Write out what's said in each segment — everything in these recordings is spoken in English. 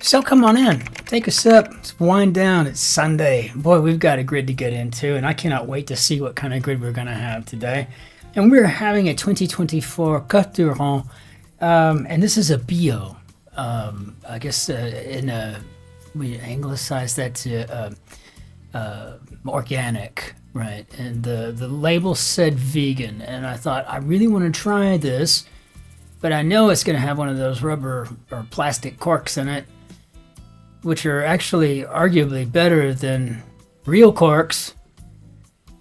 So come on in, take a sip, let's wind down. It's Sunday. Boy, we've got a grid to get into, and I cannot wait to see what kind of grid we're going to have today. And we're having a 2024 Côtes du Rhône, and this is a bio. I guess we anglicize that to organic, right? And the label said vegan, and I thought, I really want to try this, but I know it's going to have one of those rubber or plastic corks in it, which are actually arguably better than real corks,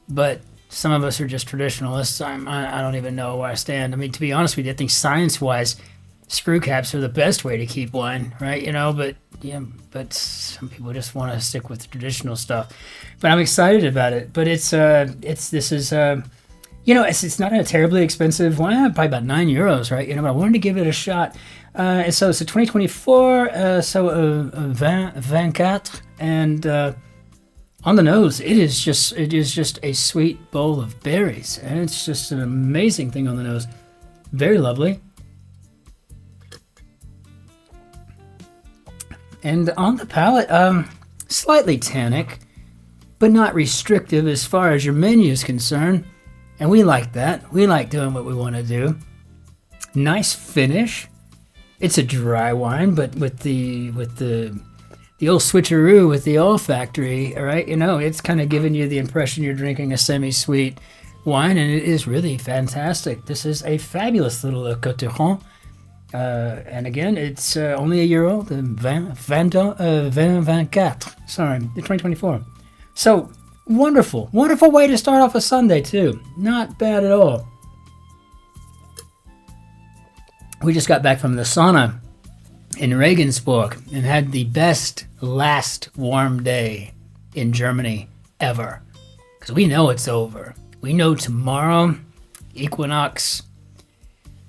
but some of us are just traditionalists. I don't even know where I stand. I mean, to be honest with you, I think science-wise, screw caps are the best way to keep wine, right? You know, but some people just want to stick with the traditional stuff. But I'm excited about it. But it's not a terribly expensive wine, probably about €9, right? You know, but I wanted to give it a shot. And so it's a 2024, 24, and on the nose, it is just a sweet bowl of berries, and it's just an amazing thing on the nose. Very lovely. And on the palate, slightly tannic, but not restrictive as far as your menu is concerned. And we like that. We like doing what we want to do. Nice finish. It's a dry wine, but with the old switcheroo with the olfactory, right? You know, it's kind of giving you the impression you're drinking a semi-sweet wine, and it is really fantastic. This is a fabulous little Côtes du Rhône. And again, it's only €1, the 2024. Sorry, the 2024. So, wonderful way to start off a Sunday, too. Not bad at all. We just got back from the sauna in Regensburg and had the best last warm day in Germany ever. Because we know it's over. We know tomorrow, equinox,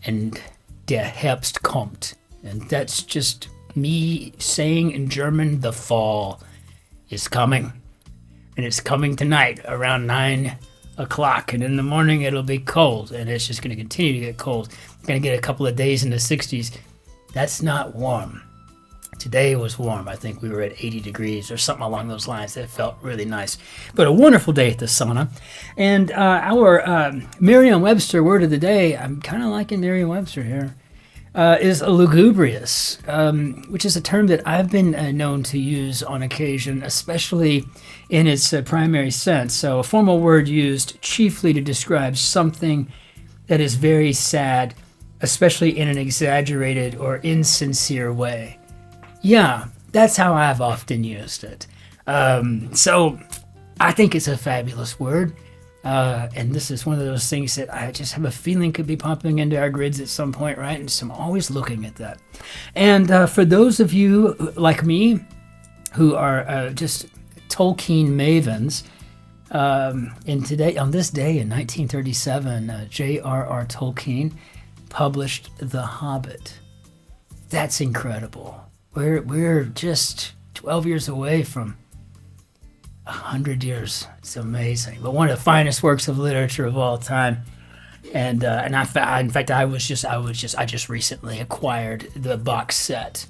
and der Herbst kommt. And that's just me saying in German, the fall is coming. And it's coming tonight around 9 o'clock. And in the morning, it'll be cold. And it's just going to continue to get cold. Going to get a couple of days in the 60s. That's not warm. Today was warm. I think we were at 80 degrees or something along those lines. That felt really nice. But a wonderful day at the sauna. And our Merriam-Webster word of the day, I'm kind of liking Merriam-Webster here, is lugubrious, which is a term that I've been known to use on occasion, especially in its primary sense. So a formal word used chiefly to describe something that is very sad, especially in an exaggerated or insincere way. Yeah, that's how I've often used it. So I think it's a fabulous word. And this is one of those things that I just have a feeling could be popping into our grids at some point, right? And so I'm always looking at that. And for those of you like me who are just Tolkien mavens, on this day in 1937, J.R.R. Tolkien published The Hobbit. That's incredible. We're just 12 years away from 100 years. It's amazing. But one of the finest works of literature of all time. And in fact, I just recently acquired the box set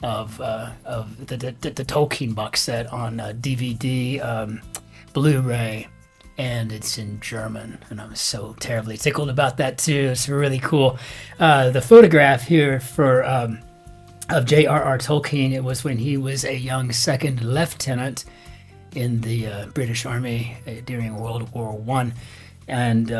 of the Tolkien box set on DVD, Blu-ray, and it's in German, and I'm so terribly tickled about that too. It's really cool. The photograph here of J.R.R. Tolkien, it was when he was a young second lieutenant in the British Army during World War I. And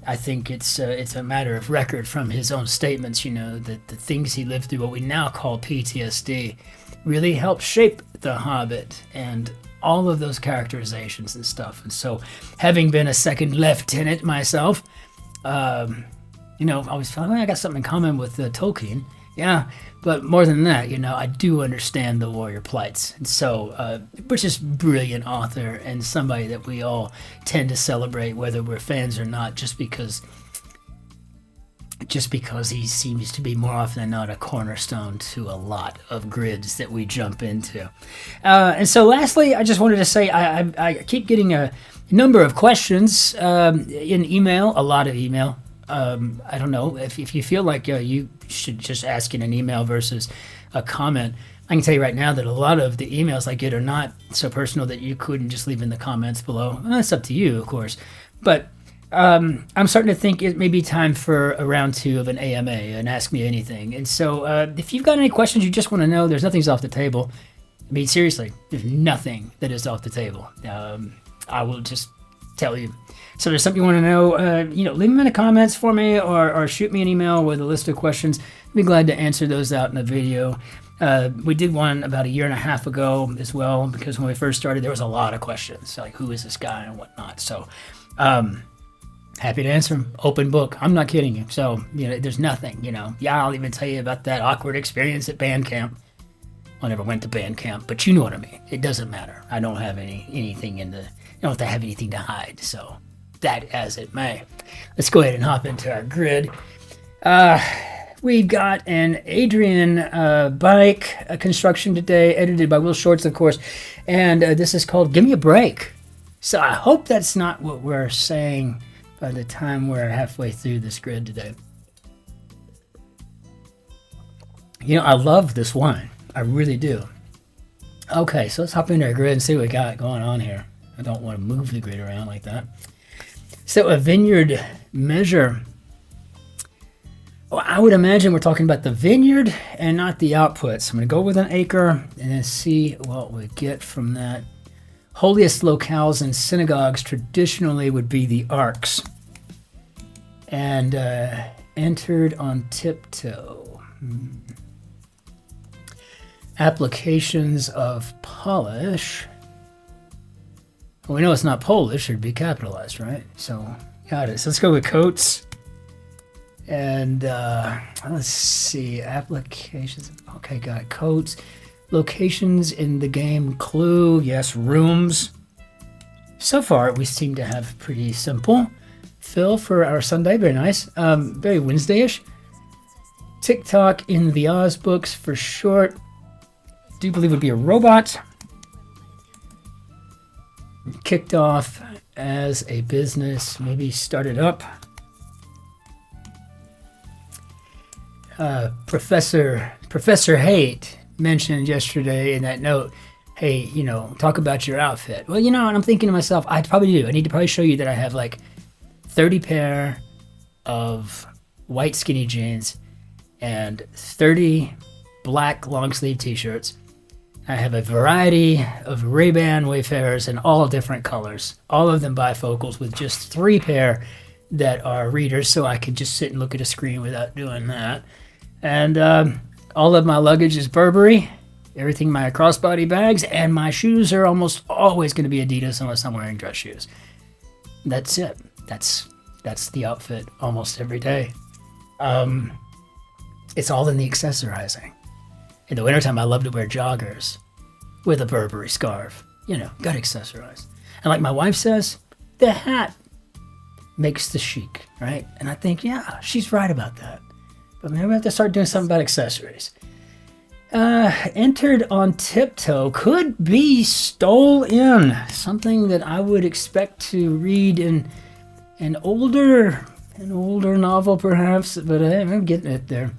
I think it's a matter of record from his own statements, you know, that the things he lived through, what we now call PTSD, really helped shape The Hobbit and all of those characterizations and stuff. And so, having been a second lieutenant myself, I always felt I got something in common with Tolkien. Yeah, but more than that, I do understand the warrior plights. And so, which is brilliant author and somebody that we all tend to celebrate, whether we're fans or not, just because he seems to be more often than not a cornerstone to a lot of grids that we jump into. And so lastly, I just wanted to say I keep getting a number of questions in email, a lot of email. I don't know if you feel like you should just ask in an email versus a comment. I can tell you right now that a lot of the emails I get are not so personal that you couldn't just leave in the comments below. Well, that's up to you, of course. But I'm starting to think it may be time for a round 2 of an AMA, and Ask Me Anything. And so if you've got any questions you just want to know, there's nothing's off the table. I mean, seriously, there's nothing that is off the table. I will just tell you. So there's something you want to know, leave them in the comments for me, or shoot me an email with a list of questions. I'd be glad to answer those out in a video. We did one about 1.5 years ago as well, because when we first started, there was a lot of questions, like who is this guy and whatnot. So happy to answer them. Open book. I'm not kidding you. So, there's nothing, Yeah, I'll even tell you about that awkward experience at band camp. I never went to band camp, but you know what I mean. It doesn't matter. I don't have anything I don't have to have anything to hide. So that as it may. Let's go ahead and hop into our grid. We've got an Adrianne Baik construction today, edited by Will Shorts, of course. And this is called Give Me a Break. So I hope that's not what we're saying by the time we're halfway through this grid today. I love this wine. I really do. Okay, so let's hop into our grid and see what we got going on here. I don't want to move the grid around like that. So a vineyard measure. Well, I would imagine we're talking about the vineyard and not the output. So I'm going to go with an acre and then see what we get from that. Holiest locales in synagogues traditionally would be the arcs. And entered on tiptoe. Applications of polish. Well, we know it's not Polish, it'd be capitalized, right? So, got it. So let's go with Côtes. And let's see, applications. Okay, got it. Côtes. Locations in the game Clue. Yes, rooms. So far, we seem to have pretty simple. Phil for our Sunday, very nice. Very Wednesday-ish. TikTok in the Oz books for short. Do believe would be a robot. Kicked off as a business, maybe started up. Professor Haight mentioned yesterday in that note, hey, talk about your outfit. Well, and I'm thinking to myself, I probably do. I need to probably show you that I have like 30 pair of white skinny jeans and 30 black long sleeve t-shirts. I have a variety of Ray-Ban Wayfarers in all different colors, all of them bifocals with just 3 pair that are readers, so I could just sit and look at a screen without doing that. And all of my luggage is Burberry, everything my crossbody bags, and my shoes are almost always going to be Adidas unless I'm wearing dress shoes. That's it. That's the outfit almost every day. It's all in the accessorizing. In the wintertime, I love to wear joggers with a Burberry scarf. Got to accessorize. And like my wife says, the hat makes the chic, right? And I think, yeah, she's right about that. But maybe I have to start doing something about accessories. Entered on tiptoe could be stole in. Something that I would expect to read in an older novel, perhaps, but I'm getting it there.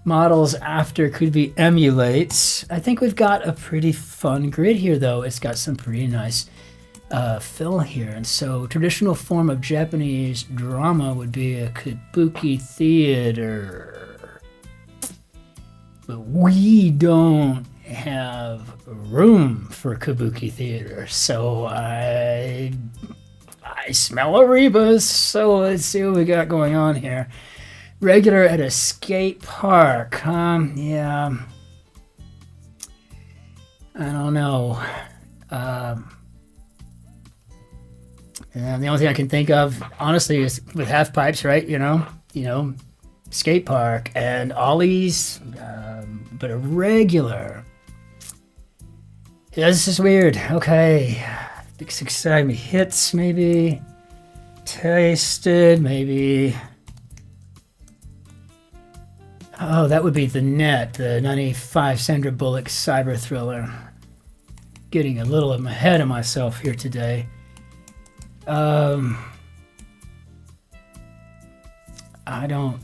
Models after could be emulates. I think we've got a pretty fun grid here, though. It's got some pretty nice fill here. And so traditional form of Japanese drama would be a kabuki theater. But we don't have room for kabuki theater. So I smell a rebus. So let's see what we got going on here. Regular at a skate park, yeah. I don't know. And the only thing I can think of, honestly, is with half pipes, right? Skate park and ollies, but a regular. Yeah, this is weird. Okay, exciting hits, maybe. Tasted, maybe. Oh, that would be The Net, the 95 Sandra Bullock cyber thriller. Getting a little ahead of myself here today. I don't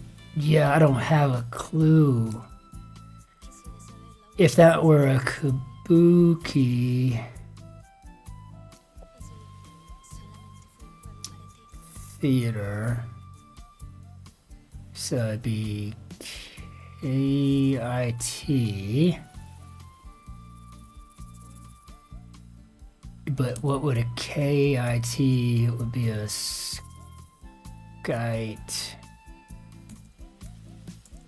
have a clue. if that were a kabuki theater, so it'd be KIT. But what would a KIT? It would be a skite.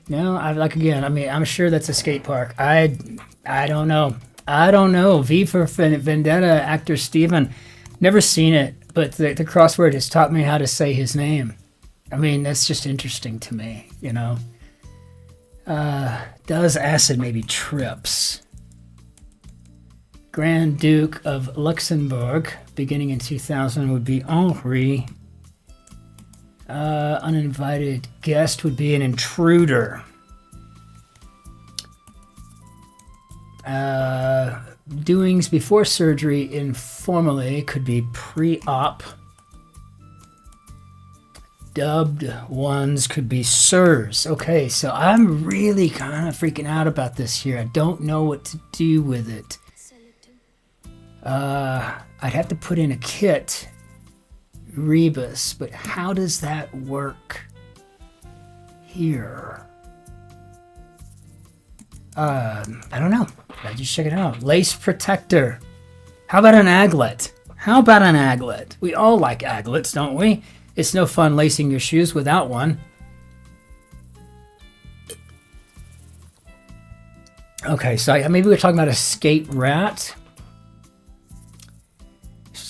No, I'm sure that's a skate park. I don't know. V for Vendetta, actor Steven. Never seen it, but the crossword has taught me how to say his name. I mean, that's just interesting to me, you know. Does acid maybe trips? Grand Duke of Luxembourg, beginning in 2000, would be Henri. Uninvited guest would be an intruder. Doings before surgery informally could be pre-op. Dubbed ones could be sirs. Okay, so I'm really kind of freaking out about this here. I don't know what to do with it. I'd have to put in a kit. Rebus, but how does that work here? I don't know. I just check it out. Lace protector. How about an aglet? We all like aglets, don't we? It's no fun lacing your shoes without one. Okay, so maybe we're talking about a skate rat.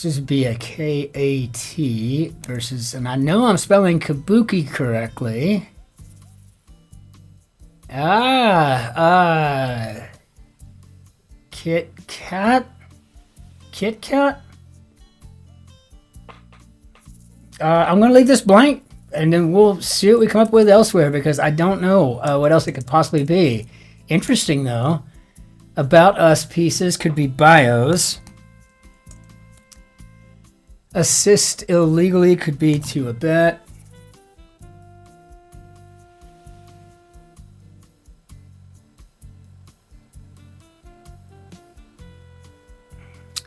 This would be a KAT versus, and I know I'm spelling kabuki correctly. Kit Kat? I'm going to leave this blank, and then we'll see what we come up with elsewhere, because I don't know what else it could possibly be. Interesting, though. About Us pieces could be bios. Assist illegally could be to a bet.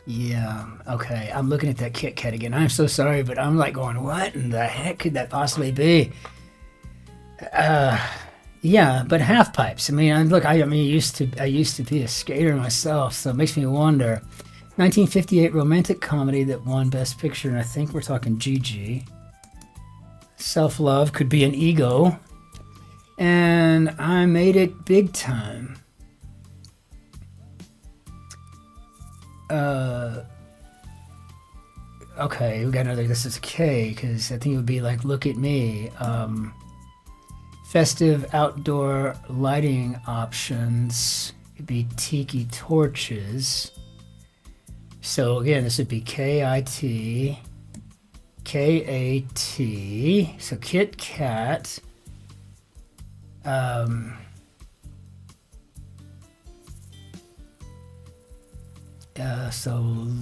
Yeah, okay. I'm looking at that Kit Kat again. I'm so sorry, but I'm like going, what in the heck could that possibly be? Yeah, but half pipes. I mean, I used to be a skater myself, so it makes me wonder. 1958 romantic comedy that won Best Picture, and I think we're talking GG. Self-love could be an ego. And I made it big time. Okay, we got another, this is K, because I think it would be like, look at me. Festive outdoor lighting options could be tiki torches. So again, this would be KIT, KAT, so Kit Kat. So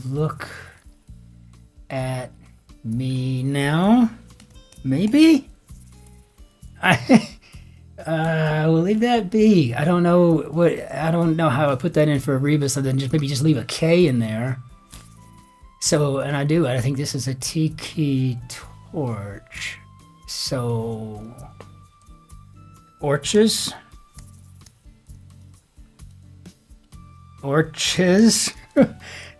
look at me now, maybe? We'll leave that be. I don't know how I put that in for a rebus, other than maybe just leave a K in there. So, and I think this is a tiki torch. So, orches.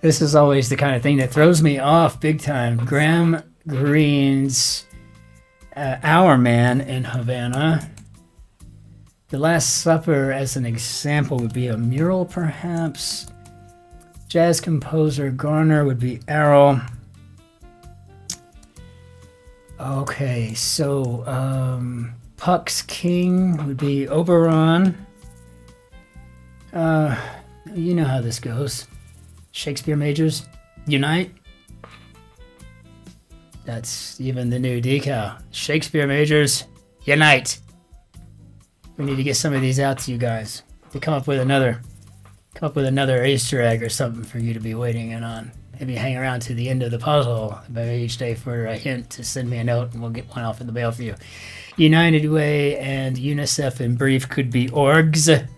This is always the kind of thing that throws me off big time. Graham Greene's Our Man in Havana. The Last Supper, as an example, would be a mural, perhaps. Jazz composer Garner would be Errol. Okay, so Puck's King would be Oberon. You know how this goes. Shakespeare majors, unite. That's even the new decal. Shakespeare majors, unite. We need to get some of these out to you guys to come up with another Easter egg or something for you to be waiting in on. Maybe hang around to the end of the puzzle each day for a hint to send me a note, and we'll get one off in the mail for you. United Way and UNICEF in brief could be orgs.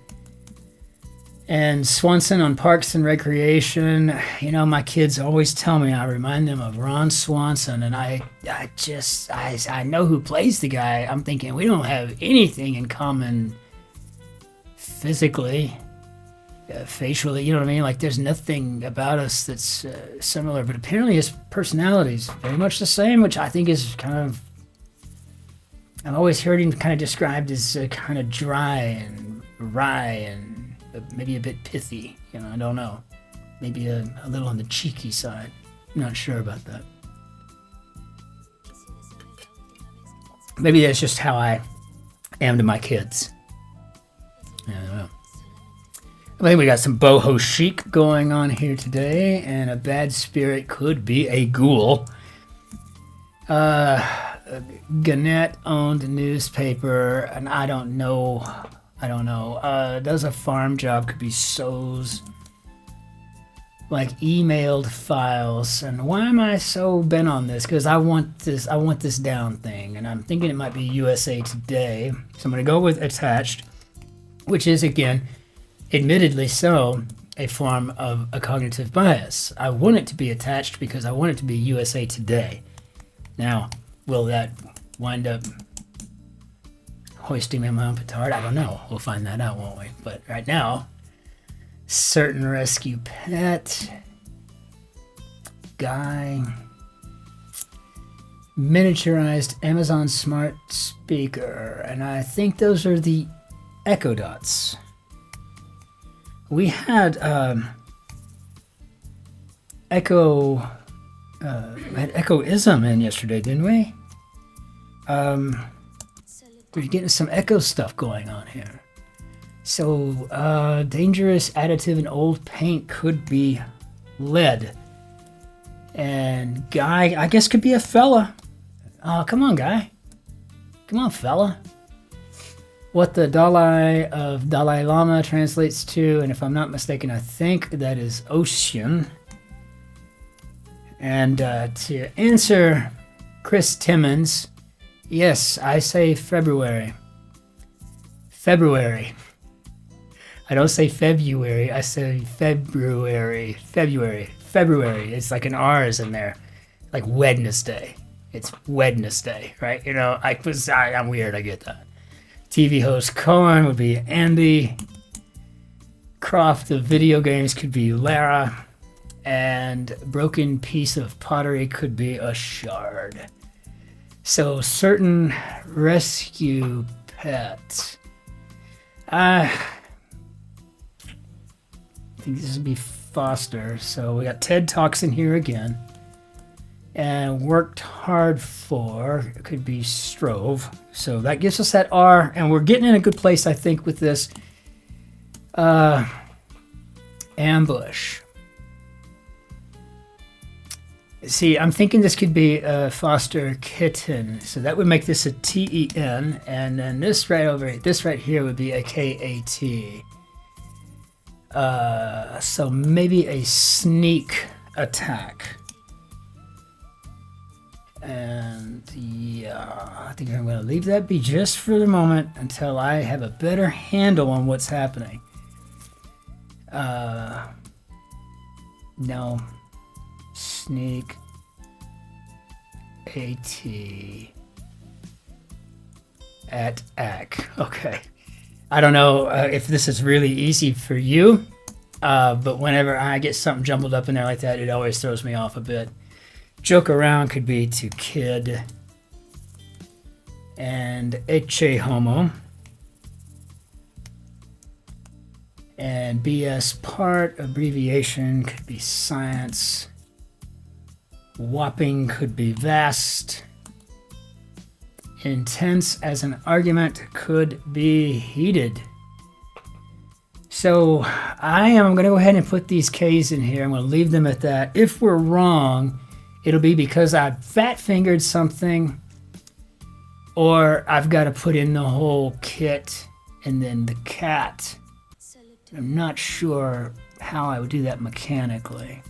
And Swanson on Parks and Recreation. You know, my kids always tell me I remind them of Ron Swanson, and I know who plays the guy. I'm thinking we don't have anything in common physically, facially, you know what I mean? Like there's nothing about us that's similar, but apparently his personality is very much the same, which I think is kind of, I've always heard him kind of described as kind of dry and wry and maybe a bit pithy, you know, I don't know. Maybe a little on the cheeky side. I'm not sure about that. Maybe that's just how I am to my kids. I don't know. I think we got some boho chic going on here today, and a bad spirit could be a ghoul. Gannett owned a newspaper, and I don't know. Does a farm job, could be sows, like emailed files. And why am I so bent on this? Because I want this down thing, and I'm thinking it might be USA Today. So I'm going to go with attached, which is, again, admittedly so, a form of a cognitive bias. I want it to be attached because I want it to be USA Today. Now, will that wind up hoisting me on my own petard? I don't know. We'll find that out, won't we? But right now, certain rescue pet, guy, miniaturized Amazon smart speaker, and I think those are the Echo Dots. We had Echoism in yesterday, didn't we? We're getting some Echo stuff going on here. So, dangerous additive in old paint could be lead. And guy, I guess, could be a fella. Come on, guy. Come on, fella. What the Dalai of Dalai Lama translates to, and if I'm not mistaken, I think that is ocean. And to answer Chris Timmons, yes, I say February. February. I don't say February, I say February. February. It's like an R is in there. Like Wednesday. It's Wednesday, right? You know, I'm weird, I get that. TV host Cohen would be Andy. Croft of video games could be Lara. And broken piece of pottery could be a shard. So certain rescue pets. I think this would be Foster. So we got TED Talks in here again. And worked hard for, it could be Strove. So that gives us that R, and we're getting in a good place, I think, with this. Ambush. See, I'm thinking this could be a foster kitten. So that would make this a TEN, and then this right here would be a KAT. So maybe a sneak attack. And yeah, I think I'm going to leave that be just for the moment until I have a better handle on what's happening. No. Sneak. AT. Attack. Okay. I don't know if this is really easy for you, but whenever I get something jumbled up in there like that, it always throws me off a bit. Joke around could be to kid. And Eche Homo. And BS part, abbreviation could be science. Whopping could be vast. Intense as an argument could be heated. So I am going to go ahead and put these K's in here. I'm going to leave them at that. If we're wrong, it'll be because I fat-fingered something, or I've got to put in the whole kit and then the cat. I'm not sure how I would do that mechanically.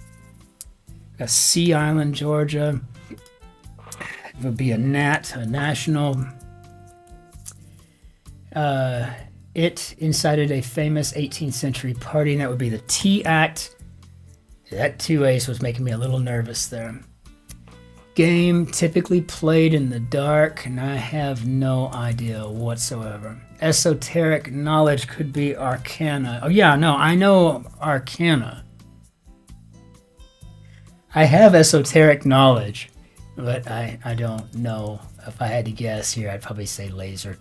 Got Sea Island, Georgia. It would be a NAT, a national. It incited a famous 18th century party, and that would be the Tea Act. That 2 ace was making me a little nervous there. Game typically played in the dark, and I have no idea whatsoever. Esoteric knowledge could be arcana. Oh yeah, no, I know arcana. I have esoteric knowledge, but I don't know. If I had to guess here, I'd probably say laser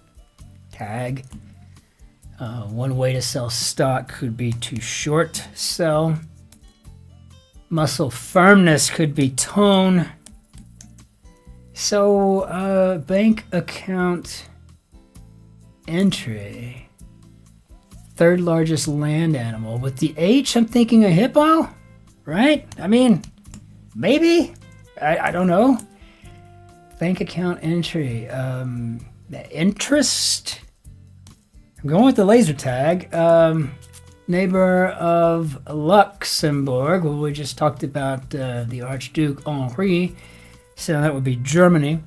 tag. One way to sell stock could be to short sell. Muscle firmness could be tone. So, bank account entry. Third largest land animal. With the H, I'm thinking a hippo, right? I mean, maybe. I don't know. Bank account entry. Interest. I'm going with the laser tag. Neighbor of Luxembourg. Well, we just talked about the Archduke Henri. So that would be Germany.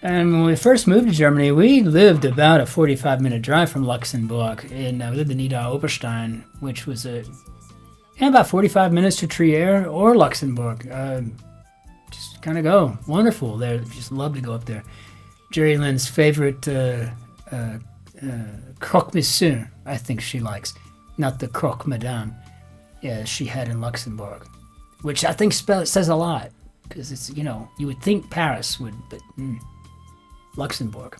And when we first moved to Germany, we lived about a 45-minute drive from Luxembourg. And we lived in Nieder-Oberstein, which was about 45 minutes to Trier or Luxembourg. Just kind of go. Wonderful there. Just love to go up there. Jerry Lynn's favorite croque monsieur, I think she likes. Not the croque madame. Yeah, she had in Luxembourg. Which I think says a lot. Because it's, you would think Paris would, but Luxembourg.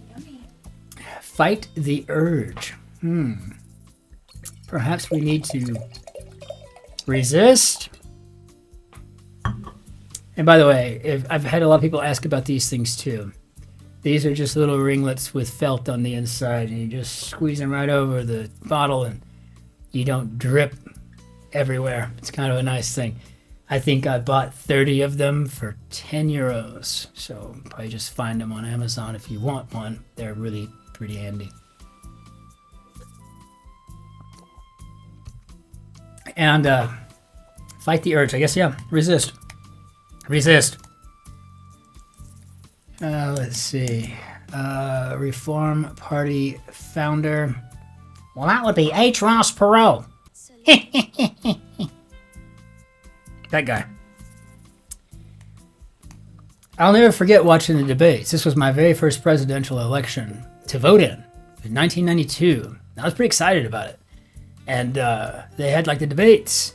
Yummy. Fight the urge. Perhaps we need to resist. And by the way, I've had a lot of people ask about these things too. These are just little ringlets with felt on the inside, and you just squeeze them right over the bottle, and you don't drip everywhere. It's kind of a nice thing. I think I bought 30 of them for 10 euros. So probably just find them on Amazon if you want one. They're really pretty handy. And fight the urge. I guess, yeah. Resist. Resist. Let's see. Reform Party founder. Well, that would be H. Ross Perot. That guy. I'll never forget watching the debates. This was my very first presidential election to vote in 1992. I was pretty excited about it. And they had like the debates.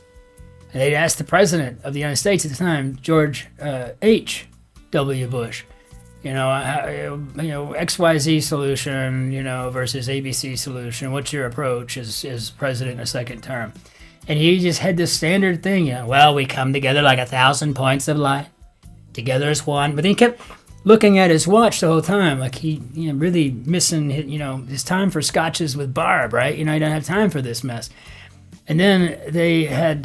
And they'd asked the president of the United States at the time, George H.W. Bush, XYZ solution, versus ABC solution. What's your approach as president in a second term? And he just had this standard thing, well, we come together like 1,000 points of light, together as one. But then he kept looking at his watch the whole time, like he really missing, his time for scotches with Barb, right? He don't have time for this mess. And then they had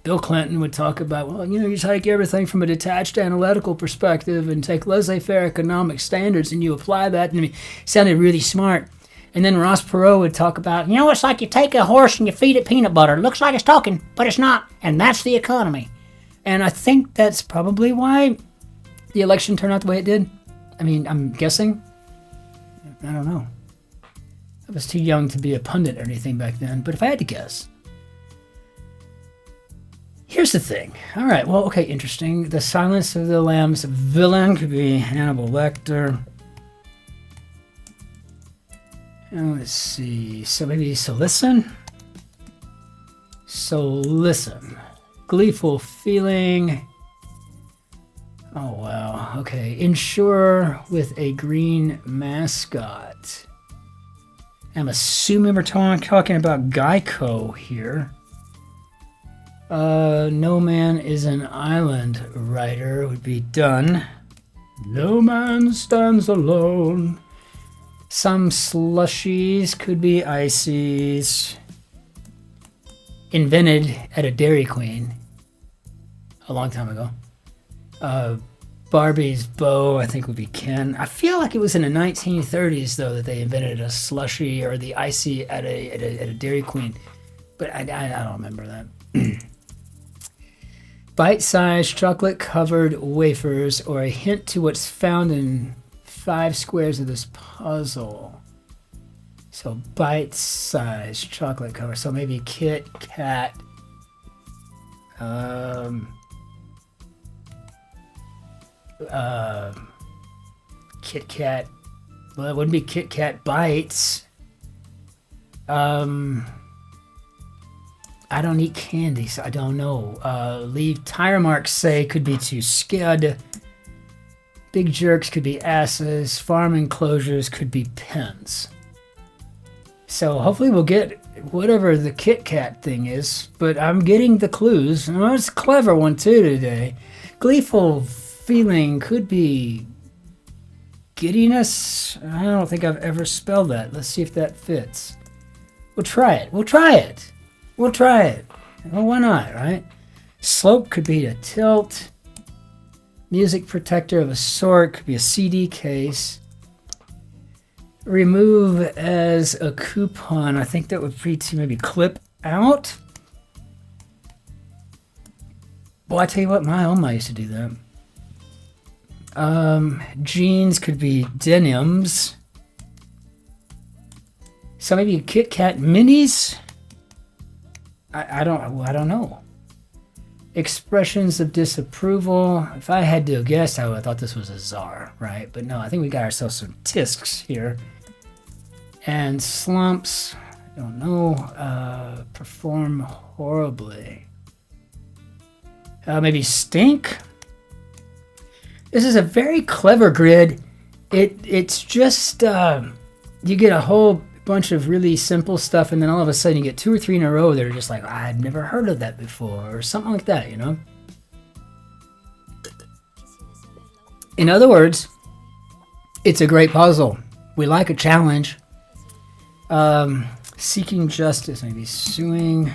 Bill Clinton would talk about, well, you take everything from a detached analytical perspective and take laissez-faire economic standards and you apply that. And he sounded really smart. And then Ross Perot would talk about, it's like you take a horse and you feed it peanut butter. It looks like it's talking, but it's not. And that's the economy. And I think that's probably why the election turned out the way it did. I mean, I'm guessing. I don't know. I was too young to be a pundit or anything back then. But if I had to guess. Here's the thing. All right, well, okay, interesting. The Silence of the Lambs villain could be Hannibal Lecter. Let's see. So maybe Solicin? Solicin. Gleeful feeling. Oh, wow. Okay. Insurer with a green mascot. I'm assuming we're talking about Geico here. No Man is an Island writer would be done. No man stands alone. Some slushies could be ices. Invented at a Dairy Queen a long time ago. Barbie's bow, I think, would be Ken. I feel like it was in the 1930s, though, that they invented a slushie or the icy at a Dairy Queen. But I don't remember that. Bite-sized chocolate-covered wafers, or a hint to what's found in 5 squares of this puzzle. So bite-sized chocolate cover. So maybe Kit Kat. Kit Kat. Well, it wouldn't be Kit Kat bites. I don't eat candy, so I don't know. Leave tire marks, say, could be to skid. Big jerks could be asses. Farm enclosures could be pens. So hopefully we'll get whatever the Kit Kat thing is, but I'm getting the clues. Oh, it's a clever one too today. Gleeful feeling could be giddiness. I don't think I've ever spelled that. Let's see if that fits. We'll try it. We'll try it. We'll try it. Well, why not, right? Slope could be a tilt. Music protector of a sort could be a CD case. Remove as a coupon. I think that would be to maybe clip out. Well, I tell you what, my Oma used to do that. Jeans could be denims. So maybe Kit Kat minis. I don't know. Expressions of disapproval. If I had to guess, I would have thought this was a czar, right? But no, I think we got ourselves some tisks here. And slumps. I don't know. Perform horribly. Maybe stink. This is a very clever grid. It's just you get a whole bunch of really simple stuff, and then all of a sudden you get 2 or 3 in a row that are just like, I've never heard of that before, or something like that, you know? In other words, it's a great puzzle. We like a challenge. Seeking justice, maybe suing.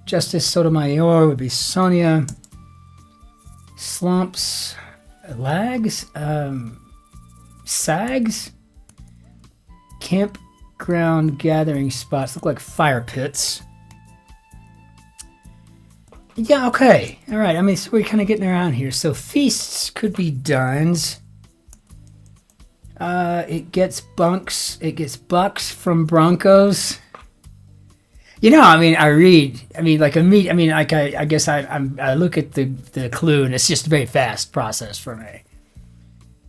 Justice Sotomayor would be Sonia. Slumps, lags, sags. Campground gathering spots look like fire pits. Yeah, okay. All right. I mean, so we're kind of getting around here. So feasts could be dines. It gets bunks. It gets bucks from Broncos. You know, I mean, I guess I look at the clue, and it's just a very fast process for me.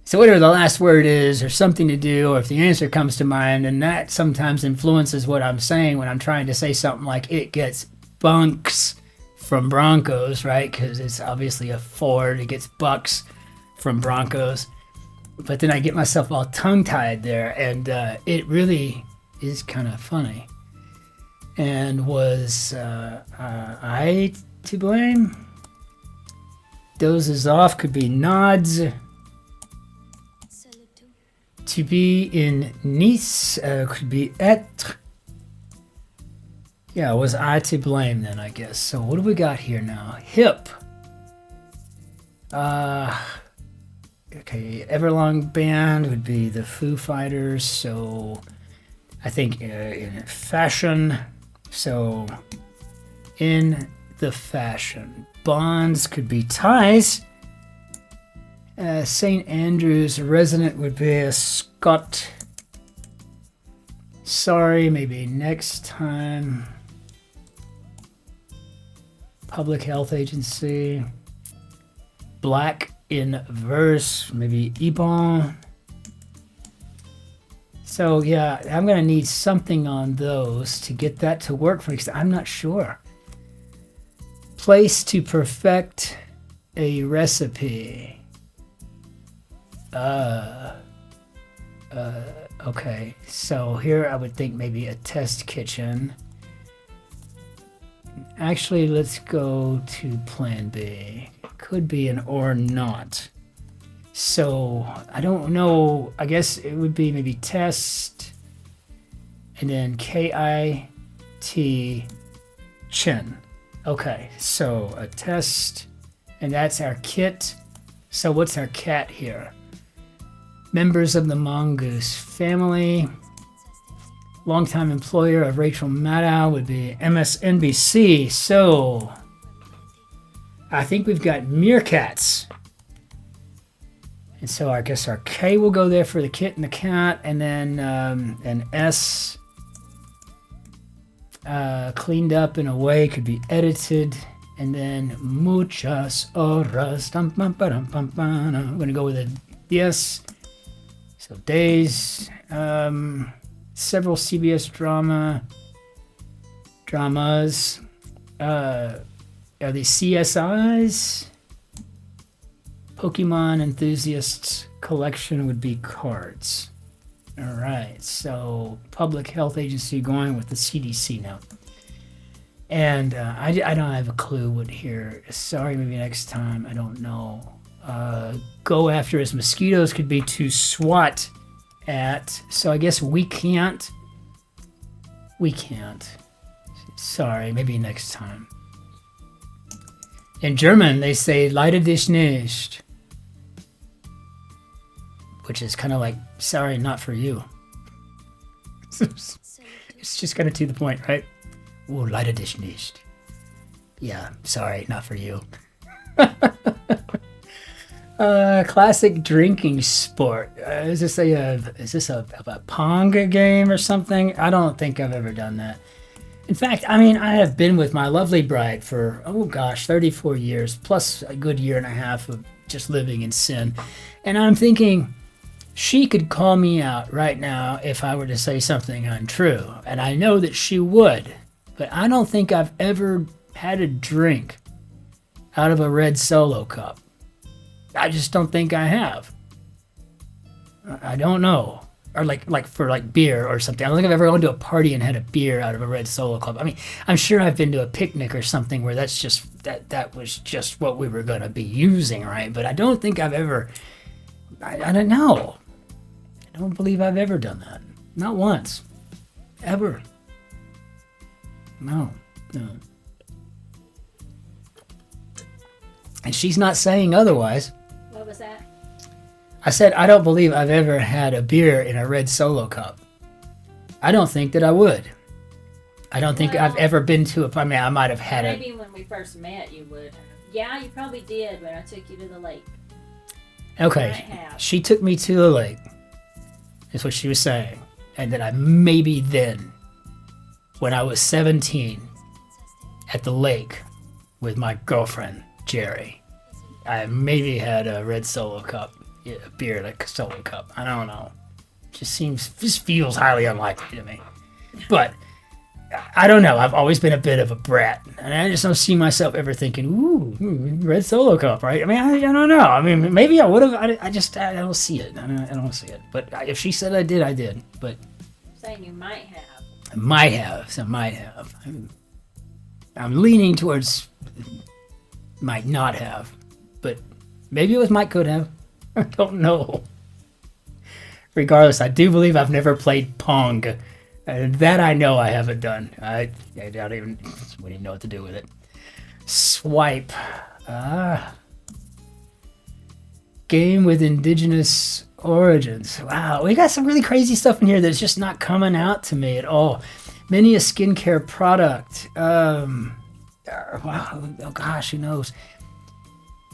So whatever the last word is, or something to do, or if the answer comes to mind, and that sometimes influences what I'm saying when I'm trying to say something like it gets bunks from Broncos, right? Because it's obviously a Ford. It gets bucks from Broncos. But then I get myself all tongue-tied there, and it really is kind of funny. And was I to blame? Dozes off could be nods. To be in Nice could be être. Yeah, was I to blame then, I guess. So what do we got here now? Hip. Okay, Everlong Band would be the Foo Fighters. So I think in fashion. So in the fashion. Bonds could be ties. St. Andrews resident would be a Scot. Sorry, maybe next time. Public Health Agency. Black in verse, maybe Ibon. So yeah, I'm gonna need something on those to get that to work for me, because I'm not sure. Place to perfect a recipe. Okay, so here I would think maybe a test kitchen. Actually, let's go to plan B. Could be an or not. So I don't know. I guess it would be maybe test and then KIT chin. Okay, so a test, and that's our kit. So what's our cat here? Members of the Mongoose family. Longtime employer of Rachel Maddow would be MSNBC. So I think we've got meerkats. And so I guess our K will go there for the kit and the cat, and then an S cleaned up in a way could be edited, and then muchas horas. I'm going to go with a yes. So days, several CBS dramas. Are they CSIs? Pokemon enthusiasts collection would be cards. All right, so public health agency going with the CDC now. And I don't have a clue what here. Sorry, maybe next time. I don't know. Go after as mosquitoes could be to swat at. So I guess we can't. We can't. Sorry, maybe next time. In German, they say leider dich nicht, which is kind of like, sorry, not for you. It's just kind of to the point, right? Oh, leider dich nicht. Yeah, sorry, not for you. Classic drinking sport. Is this a Pong game or something? I don't think I've ever done that. In fact, I mean, I have been with my lovely bride for, 34 years, plus a good year and a half of just living in sin. And I'm thinking she could call me out right now if I were to say something untrue. And I know that she would, but I don't think I've ever had a drink out of a red Solo cup. I just don't think I have. I don't know. Or like for beer or something. I don't think I've ever gone to a party and had a beer out of a red Solo cup. I mean, I'm sure I've been to a picnic or something where that's just that was just what we were gonna be using, right? But I don't think I've ever. I don't know. I don't believe I've ever done that. Not once, ever. No. And she's not saying otherwise. What was that? I said, I don't believe I've ever had a beer in a red Solo cup. I don't think that I would. I don't think I've ever been to I mean, I might have had it. Maybe when we first met, you would. Yeah, you probably did when I took you to the lake. Okay. She took me to the lake. Is what she was saying. And then when I was 17, at the lake with my girlfriend, Jerry, I maybe had a red Solo cup. Yeah, a beer like a Solo cup. I don't know. Just feels highly unlikely to me. But I don't know. I've always been a bit of a brat, and I just don't see myself ever thinking, "Ooh, red Solo cup," right? I mean, I don't know. I mean, maybe I would have. I don't see it. I don't see it. But if she said I did, I did. But I'm saying you might have. I might have. I'm leaning towards might not have, but maybe it was might could have. I don't know. Regardless, I do believe I've never played Pong. That I know I haven't done. I don't even, wouldn't even know what to do with it. Swipe. Game with indigenous origins. Wow, we got some really crazy stuff in here that's just not coming out to me at all. Many a skincare product. Wow, oh gosh, who knows?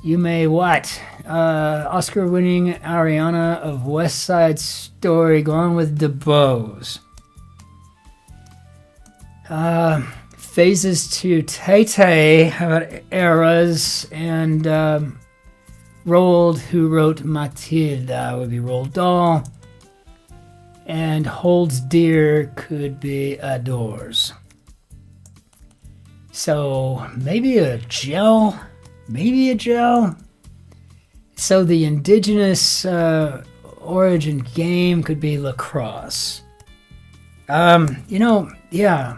You may what? Oscar-winning Ariana of West Side Story, gone with DeBose. Phases to Tay-Tay, how about eras? And Roald, who wrote Matilda, would be Roald Dahl. And holds dear could be adores. So maybe a gel. Maybe a gel. So the indigenous origin game could be lacrosse. Yeah,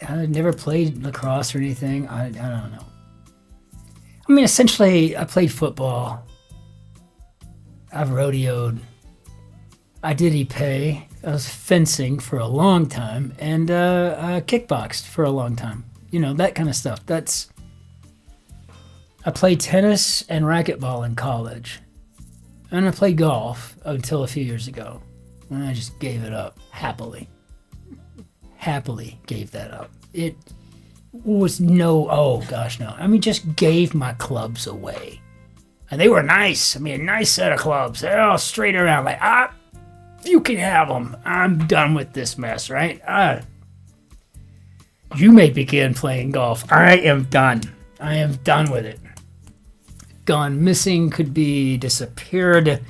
I never played lacrosse or anything. I don't know. I mean, essentially, I played football. I've rodeoed. I did epee. I was fencing for a long time, and I kickboxed for a long time. You know, that kind of stuff. I played tennis and racquetball in college. And I played golf until a few years ago. And I just gave it up happily. Happily gave that up. It was no. I mean, just gave my clubs away. And they were nice. I mean, a nice set of clubs. They're all straight around. Like, you can have them. I'm done with this mess, right? You may begin playing golf. I am done. I am done with it. Gone missing could be disappeared.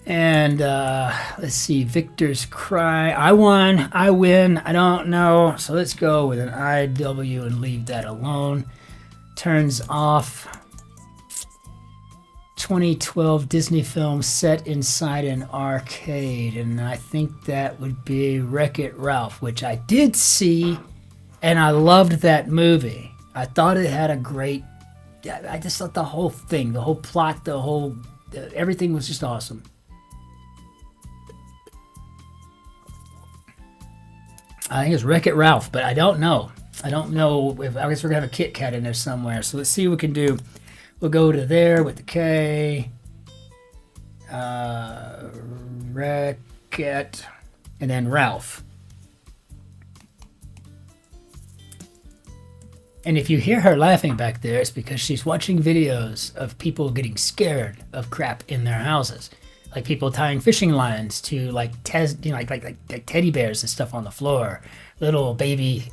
And let's see, Victor's cry. I won. I win. I don't know. So let's go with an IW and leave that alone. Turns off. 2012 Disney film set inside an arcade. And I think that would be Wreck-It Ralph, which I did see. And I loved that movie. I thought it had a great... I just thought the whole thing, the whole plot, everything was just awesome. I think it's Wreck-It Ralph, but I don't know. I don't know if... I guess we're going to have a Kit Kat in there somewhere. So let's see what we can do. We'll go to there with the K. Wreck-It. And then Ralph. And if you hear her laughing back there, it's because she's watching videos of people getting scared of crap in their houses. Like people tying fishing lines to like teddy bears and stuff on the floor. Little baby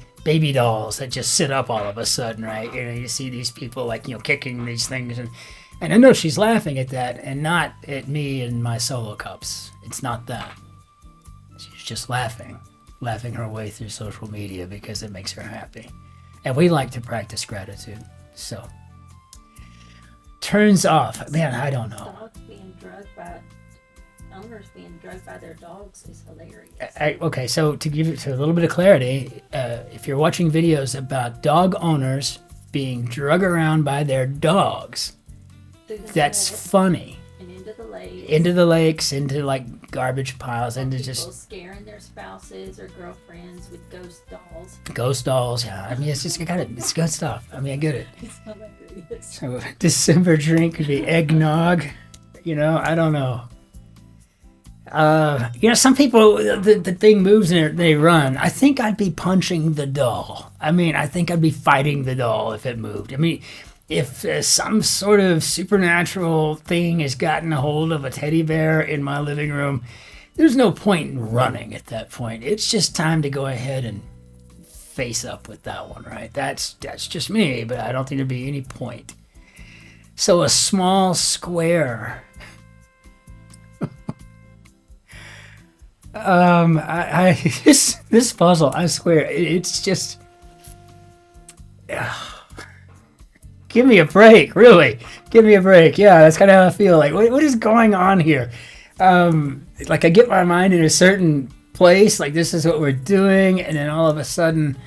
dolls that just sit up all of a sudden, right? You see these people kicking these things. And I know she's laughing at that and not at me and my solo cups. It's not that. She's just laughing her way through social media because it makes her happy. And we like to practice gratitude. So, turns off. Man, I don't know. Owners being drugged by their dogs is hilarious. Okay, so to give it a little bit of clarity, if you're watching videos about dog owners being drugged around by their dogs, that's funny. And into the lakes. Into the lakes, into like garbage piles, into people just scaring their spouses or girlfriends with ghost dolls. Ghost dolls, yeah. I mean, it's good stuff. I mean, I get it. It's hilarious. So December drink could be eggnog. I don't know. Some people, the thing moves and they run. I think I'd be punching the doll. I mean, I think I'd be fighting the doll if it moved. I mean, if some sort of supernatural thing has gotten a hold of a teddy bear in my living room, there's no point in running at that point. It's just time to go ahead and face up with that one, right? That's just me, but I don't think there'd be any point. So a small square... this puzzle, I swear, it's just give me a break, really. Give me a break. Yeah, that's kind of how I feel. Like, what is going on here? Like I get my mind in a certain place, like this is what we're doing, and then all of a sudden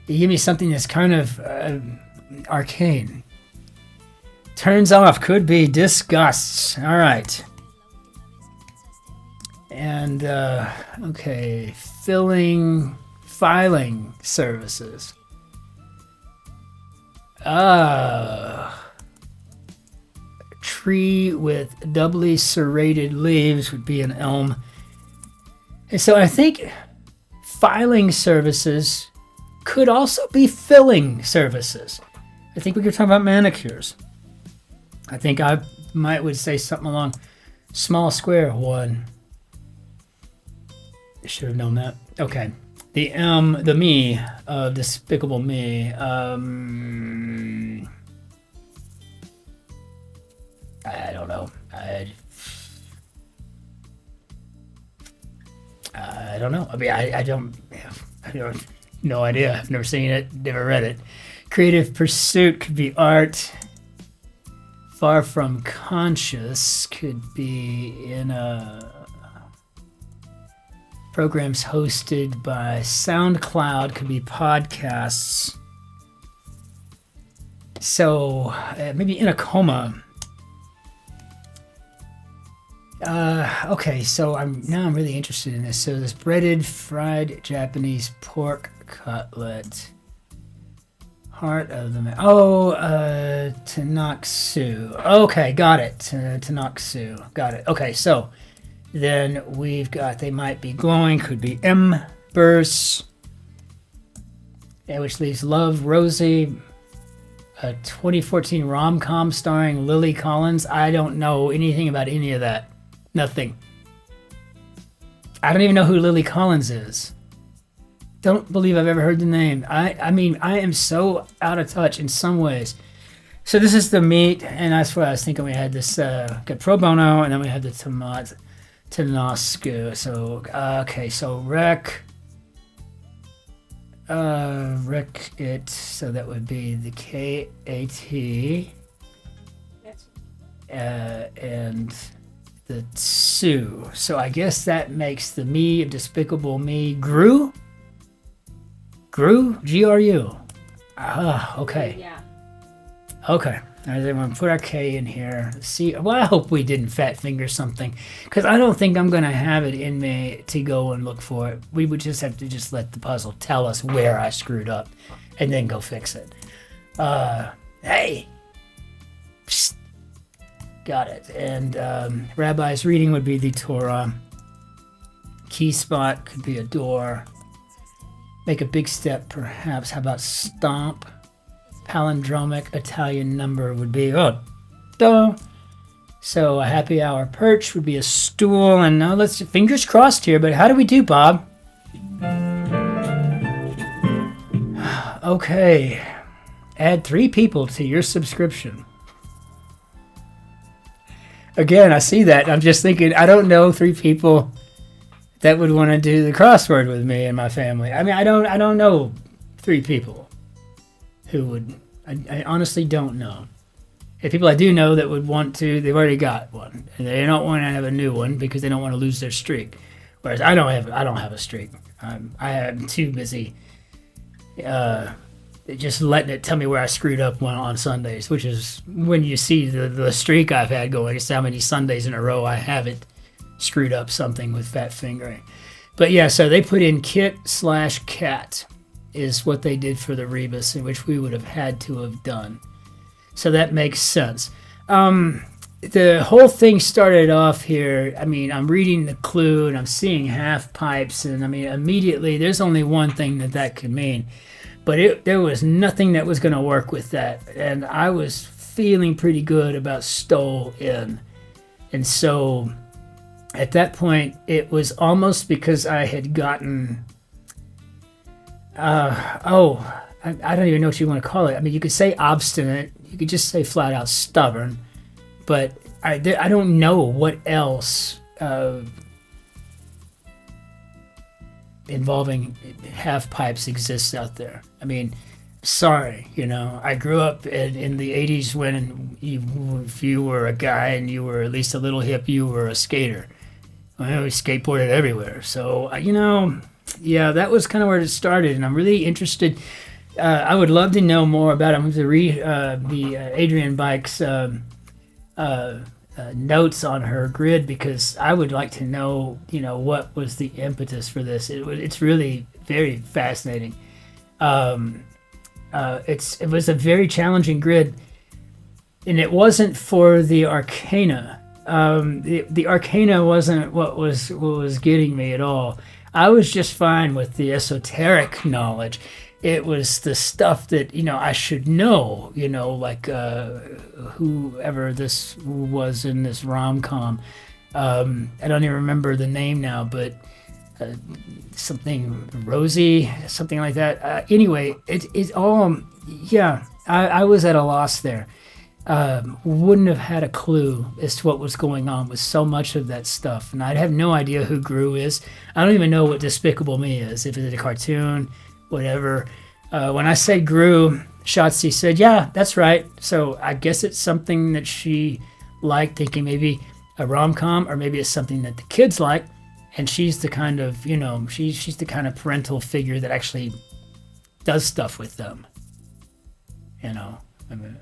you give me something that's kind of arcane. Turns off, could be disgusts. All right. And, okay, filing services. Tree with doubly serrated leaves would be an elm. And so I think filing services could also be filling services. I think we could talk about manicures. I think I would say something along small square one. I should have known that. Okay. The me of Despicable Me. I don't know. I don't know. I mean, I don't. No idea. I've never seen it. Never read it. Creative pursuit could be art. Far from conscious could be in a. Programs hosted by SoundCloud could be podcasts. So maybe in a coma. Okay, so I'm really interested in this. So this breaded fried Japanese pork cutlet. Heart of the Tanaksu. Okay, got it. Tanaksu. Got it. Okay, so then we've got, they might be glowing, could be embers, which leaves love, rosy, a 2014 rom-com starring Lily Collins. I don't know anything about any of that. Nothing. I don't even know who Lily Collins is. Don't believe I've ever heard the name. I mean, I am so out of touch in some ways. So this is the meat, and that's what I was thinking. We had this got pro bono, and then we had the tomato tabasco. So okay, so rec it. So that would be the KAT, and the Sue. So I guess that makes the me of Despicable Me Gru. GRU. Okay. Yeah. Okay. All right, then we're gonna put our K in here. See, well, I hope we didn't fat finger something, because I don't think I'm gonna have it in me to go and look for it. We would just have to just let the puzzle tell us where I screwed up, and then go fix it. Hey. Psst. Got it. And Rabbi's reading would be the Torah. Key spot could be a door. Make a big step, perhaps. How about stomp? Palindromic Italian number would be duh. So a happy hour perch would be a stool. And now let's fingers crossed here. But how do we do, Bob? Okay. Add 3 people to your subscription. Again, I see that. I'm just thinking, I don't know 3 people that would want to do the crossword with me and my family. I mean, I don't know 3 people who would. I honestly don't know. The people I do know that would want to, they've already got one, and they don't want to have a new one because they don't want to lose their streak. Whereas I don't have a streak. I am too busy just letting it tell me where I screwed up on Sundays, which is when you see the streak I've had going. It's how many Sundays in a row I haven't screwed up something with fat fingering. But yeah, so they put in kit/cat is what they did for the rebus, in which we would have had to have done. So that makes sense. The whole thing started off here. I mean, I'm reading the clue and I'm seeing half pipes, and I mean, immediately there's only one thing that could mean. But there was nothing that was going to work with that. And I was feeling pretty good about stole in. And so at that point, it was almost because I had gotten, I don't even know what you want to call it. I mean, you could say obstinate. You could just say flat out stubborn. But I don't know what else involving half pipes exists out there. I mean, sorry, I grew up in the 80s when if you were a guy and you were at least a little hip, you were a skater. Well, we skateboarded everywhere. So, yeah, that was kind of where it started, and I'm really interested. I would love to know more about it. I'm going to read the Adrianne Baik's notes on her grid, because I would like to know, what was the impetus for this. It's really very fascinating. It was a very challenging grid, and it wasn't for the arcana. The arcana wasn't what was getting me at all. I was just fine with the esoteric knowledge. It was the stuff that, I should know, like whoever this was in this rom-com. I don't even remember the name now, but something Rosie, something like that. Anyway, it's all, yeah, I was at a loss there. Wouldn't have had a clue as to what was going on with so much of that stuff. And I'd have no idea who Gru is. I don't even know what Despicable Me is, if it's a cartoon, whatever. When I said Gru, Shotzi said, yeah, that's right. So I guess it's something that she liked, thinking maybe a rom-com, or maybe it's something that the kids like. And she's the kind of, she's the kind of parental figure that actually does stuff with them. I mean,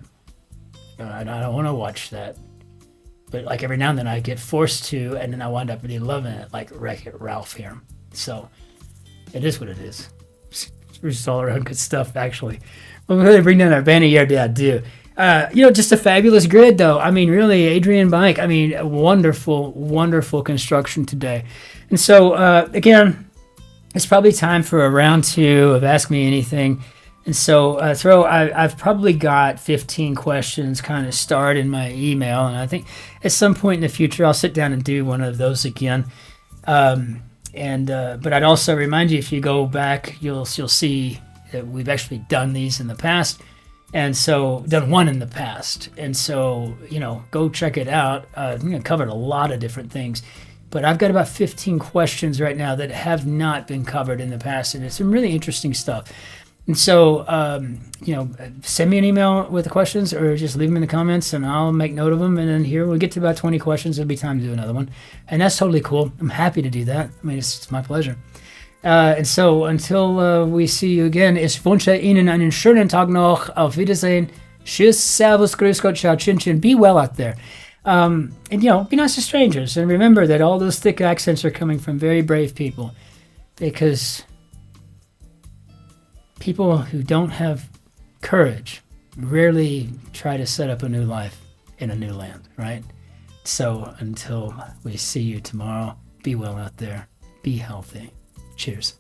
I don't want to watch that. But like every now and then I get forced to, and then I wind up really loving it, like Wreck-It Ralph here. So it is what it is. It's all around good stuff, actually. We'll really bring down our banner. Yeah, I do. Just a fabulous grid, though. I mean, really, Adrianne Baik. I mean, a wonderful, wonderful construction today. And so, again, it's probably time for a round 2 of Ask Me Anything. And so, I've probably got 15 questions kind of starred in my email, and I think at some point in the future I'll sit down and do one of those again. But I'd also remind you, if you go back, you'll see that we've actually done these in the past, and so done one in the past, and so go check it out. I think I covered a lot of different things, but I've got about 15 questions right now that have not been covered in the past, and it's some really interesting stuff. And so, send me an email with the questions, or just leave them in the comments, and I'll make note of them. And then here, we get to about 20 questions, it'll be time to do another one. And that's totally cool. I'm happy to do that. I mean, it's my pleasure. And so, until we see you again, ich wünsche Ihnen einen schönen Tag noch. Auf Wiedersehen. Tschüss, Servus, Grüß Gott, Ciao, Cin-Cin. Be well out there. And, be nice to strangers. And remember that all those thick accents are coming from very brave people. Because people who don't have courage rarely try to set up a new life in a new land, right? So until we see you tomorrow, be well out there, be healthy. Cheers.